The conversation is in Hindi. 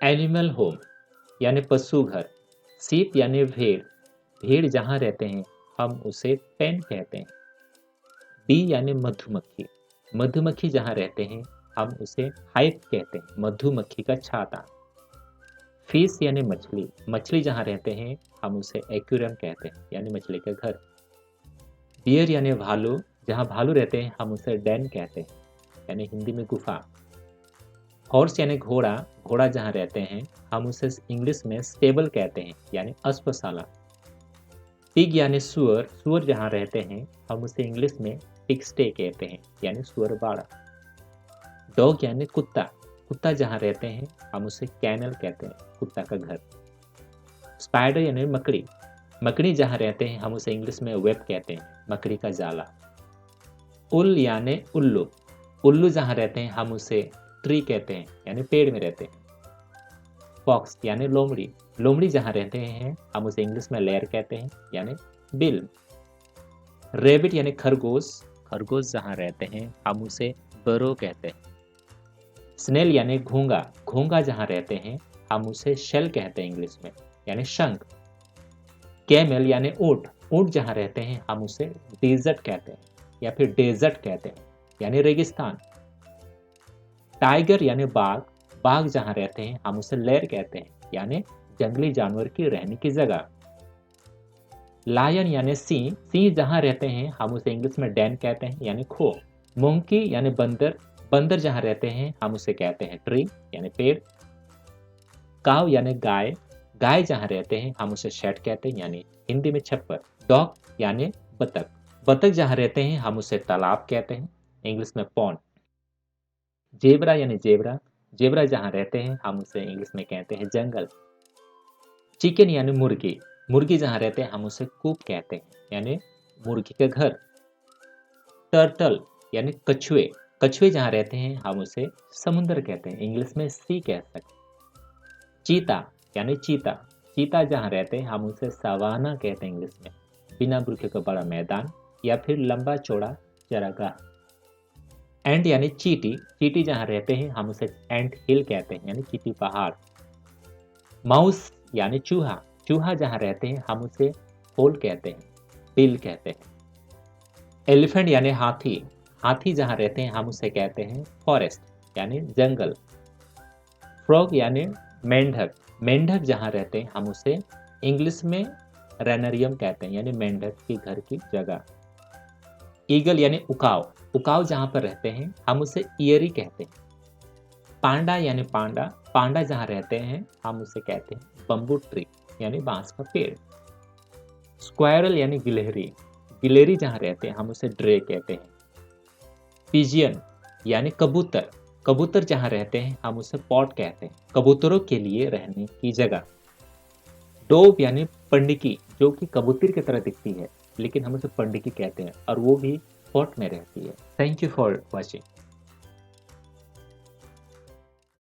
एनिमल होम यानी पशु घर। शीप यानी भेड़, भेड़ जहाँ रहते हैं हम उसे पेन कहते हैं। बी यानी मधुमक्खी, मधुमक्खी जहाँ रहते हैं हम उसे हाइव कहते हैं, मधुमक्खी का छाता। फिश यानी मछली, मछली जहाँ रहते हैं हम उसे एक्वेरियम कहते हैं यानी मछली का घर। बियर यानी भालू, जहाँ भालू रहते हैं हम उसे डेन कहते हैं यानी हिंदी में गुफा। हॉर्स यानी घोड़ा, घोड़ा जहाँ रहते हैं हम उसे इंग्लिश में स्टेबल कहते हैं यानी अश्वशाला। पिग यानी सुअर, सुअर जहाँ रहते हैं हम उसे इंग्लिश में पिग स्टे कहते हैं यानी सुअर बाड़ा। डॉग यानी कुत्ता, कुत्ता जहाँ रहते हैं हम उसे कैनल कहते हैं, कुत्ता का घर। स्पाइडर यानी मकड़ी, मकड़ी जहाँ रहते हैं हम उसे इंग्लिश में वेब कहते हैं, मकड़ी का जाला। उल यानी उल्लू, उल्लू जहाँ रहते हैं हम उसे ट्री कहते हैं यानी पेड़ में रहते हैं। फॉक्स यानी लोमड़ी, लोमड़ी जहाँ रहते हैं हम उसे इंग्लिश में लेयर कहते हैं यानी बिल। रेबिट यानी खरगोश, खरगोश जहाँ रहते हैं हम उसे बरो कहते हैं। स्नेल यानी घोंगा, घोंगा जहाँ रहते हैं हम उसे शेल कहते हैं इंग्लिश में यानी शंख। कैमल यानी ऊंट, ऊंट जहाँ रहते हैं हम उसे डेजर्ट कहते हैं या फिर डेजर्ट कहते हैं यानी रेगिस्तान। टाइगर यानी बाघ, बाघ जहाँ रहते हैं हम उसे लेयर कहते हैं यानी जंगली जानवर की रहने की जगह। लायन यानी सिंह, सिंह जहाँ रहते हैं हम उसे इंग्लिश में डैन कहते हैं यानी खो। मोंकी यानी बंदर, बंदर जहाँ रहते हैं हम उसे कहते हैं ट्री यानी पेड़। काव यानी गाय, गाय जहाँ रहते हैं हम उसे शेड कहते हैं यानी हिंदी में छप्पर। डॉग यानी बतख, बतख जहाँ रहते हैं हम उसे तालाब कहते हैं इंग्लिश में पॉन्ड। जेबरा यानी जेबरा, जेबरा जहाँ रहते हैं हम उसे इंग्लिश में कहते हैं जंगल। चिकन यानी मुर्गी, मुर्गी जहाँ रहते हैं हम उसे कूप कहते हैं यानी मुर्गी का घर। टर्टल यानी कछुए, कछुए जहाँ रहते हैं हम उसे समुद्र कहते हैं, इंग्लिश में सी कह सकते हैं। चीता यानी चीता, चीता जहाँ रहते हैं हम उसे सवाना कहते हैं इंग्लिश में, बिना बुरखे का बड़ा मैदान या फिर लंबा चौड़ा चरागाह। एंट यानी चीटी, चीटी जहाँ रहते हैं हम उसे एंट हिल कहते हैं यानी चीटी पहाड़। माउस यानी चूहा, चूहा जहाँ रहते हैं हम उसे होल कहते हैं, बिल कहते हैं। एलिफेंट यानी हाथी, हाथी जहाँ रहते हैं हम उसे कहते हैं फॉरेस्ट यानी जंगल। फ्रॉग यानी मेंढक, मेंढक जहाँ रहते हैं हम उसे इंग्लिश में रेनरियम कहते हैं यानी मेंढक की घर की जगह। ईगल यानी उकाव, उकाव जहाँ पर रहते हैं हम उसे ईयरी कहते हैं। पांडा यानी पांडा, पांडा जहाँ रहते हैं हम उसे कहते हैं बम्बू ट्री यानी बांस का पेड़। स्क्वायरल यानी गिलहरी, गिलहरी जहाँ रहते हैं हम उसे ड्रे कहते हैं। पिजियन यानी कबूतर, कबूतर जहाँ रहते हैं हम उसे पॉट कहते हैं, कबूतरों के लिए रहने की जगह। डोव यानी पंडिकी, जो कि कबूतर की तरह दिखती है लेकिन हम उसे पंडिकी कहते हैं और वो भी पॉट में रहती है। Thank you for watching.